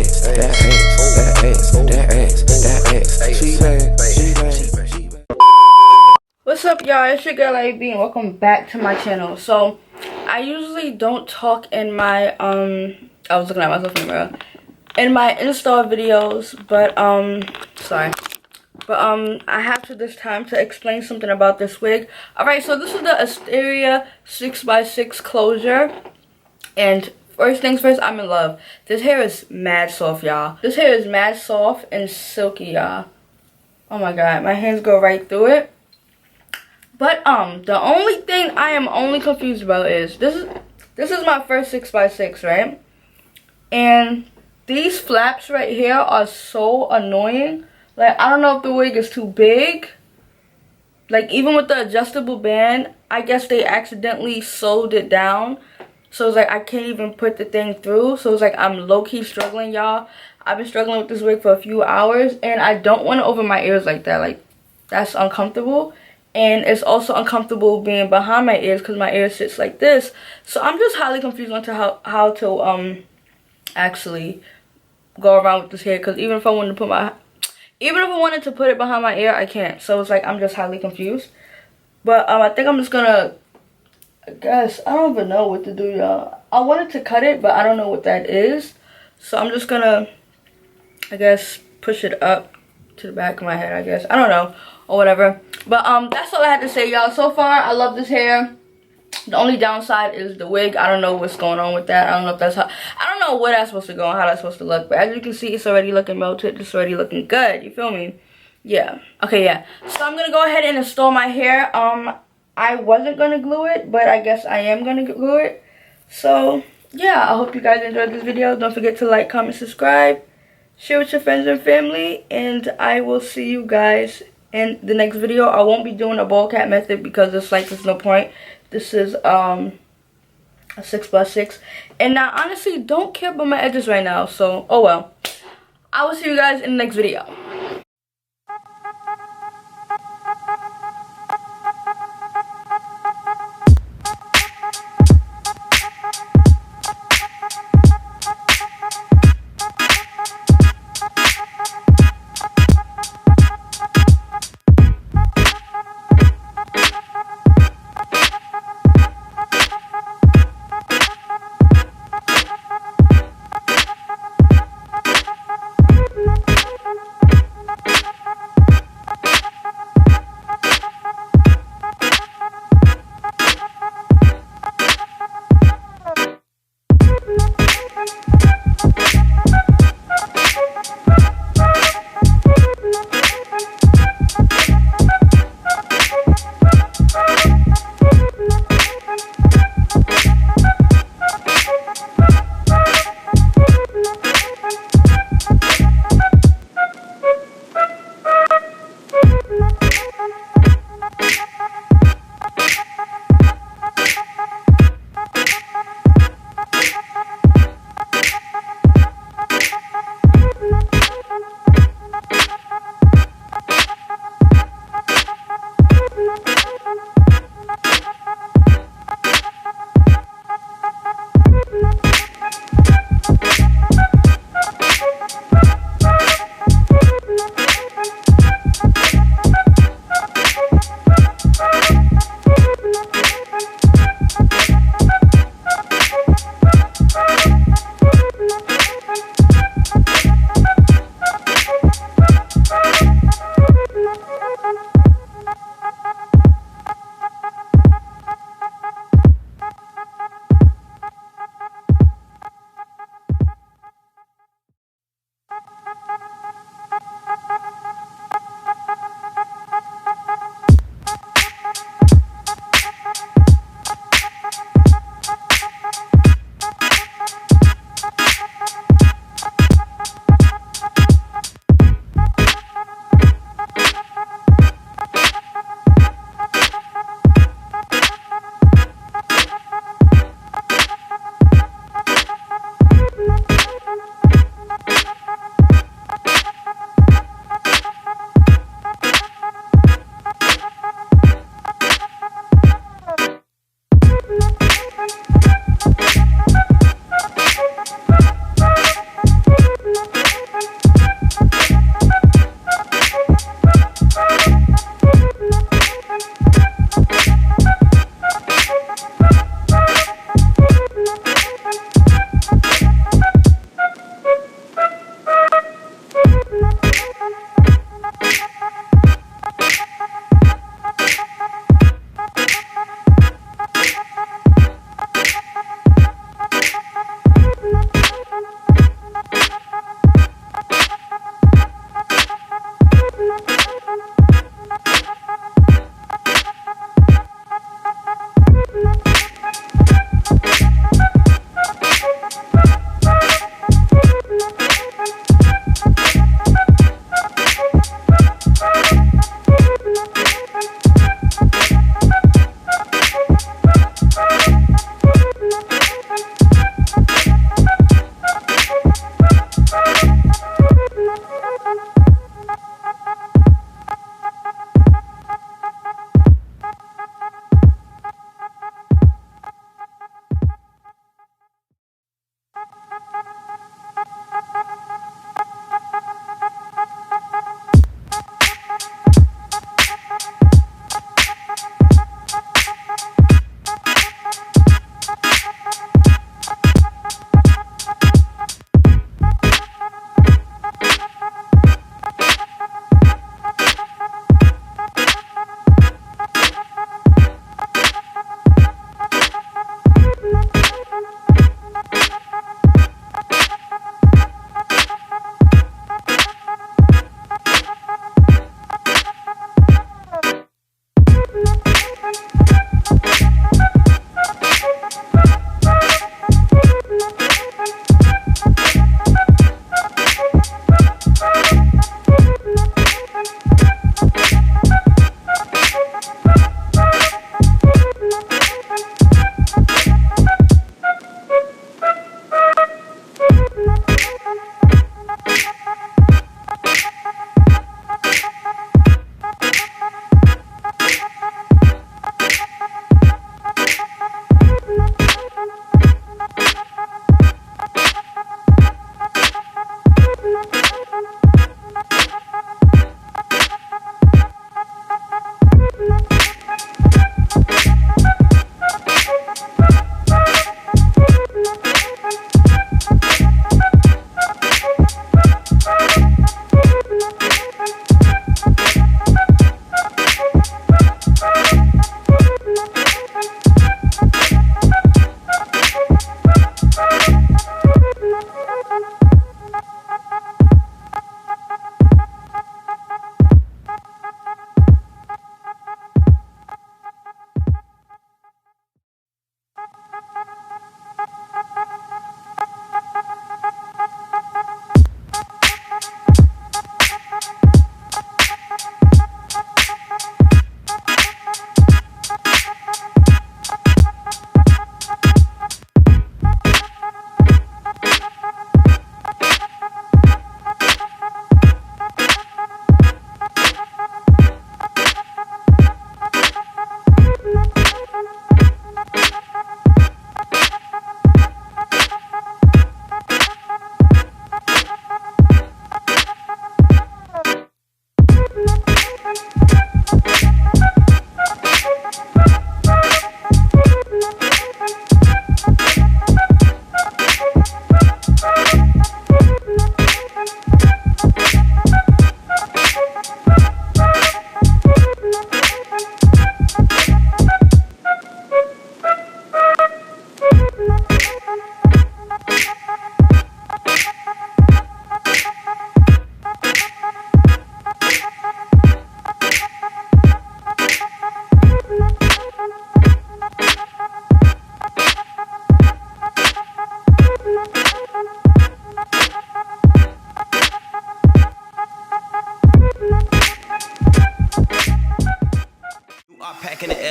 ass, that ass, that ass, that ass, that ass. She bad, she bad, she bad. What's up, y'all? It's your girl AB and welcome back to my channel. So I usually don't talk in my I was looking at myself in the mirror in my install videos, but I have to this time to explain something about this wig. Alright, so this is the Asteria 6x6 closure, and first things first, I'm in love. This hair is mad soft, y'all. This hair is mad soft and silky, y'all. Oh my god, my hands go right through it. But the only thing I am only confused about is this is my first 6x6, right? And these flaps right here are so annoying. Like, I don't know if the wig is too big. Like, even with the adjustable band, I guess they accidentally sewed it down. So it's like I can't even put the thing through. So it's like I'm low-key struggling, y'all. I've been struggling with this wig for a few hours. And I don't want it over my ears like that. Like, that's uncomfortable. And it's also uncomfortable being behind my ears because my ear sits like this. So I'm just highly confused on to how to actually go around with this hair. Because even if I wanted to put it behind my ear, I can't. So it's like I'm just highly confused. But I think I'm just gonna, I guess, I don't even know what to do, y'all. I wanted to cut it, but I don't know what that is. So I'm just gonna, I guess, push it up to the back of my head, I guess. I don't know, or whatever. But that's all I had to say, y'all. So far, I love this hair. The only downside is the wig. I don't know what's going on with that. I don't know if that's how, I don't know where that's supposed to go and how that's supposed to look. But as you can see, it's already looking melted. It's already looking good. You feel me? Yeah. Okay, yeah. So I'm going to go ahead and install my hair. I wasn't going to glue it, but I guess I am going to glue it. So, yeah. I hope you guys enjoyed this video. Don't forget to like, comment, subscribe. Share with your friends and family. And I will see you guys in the next video. I won't be doing a bowl cat method because it's like there's no point. This is a 6x6, and I honestly don't care about my edges right now, so oh well. I will see you guys in the next video.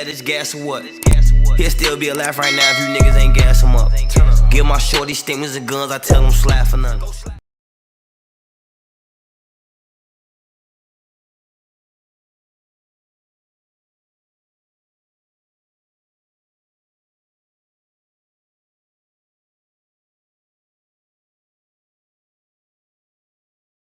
bad, it's gas or what? He'll still be alive right now if you niggas ain't gas him up. Give my shorty stimulus and guns, I tell him slap for nothing.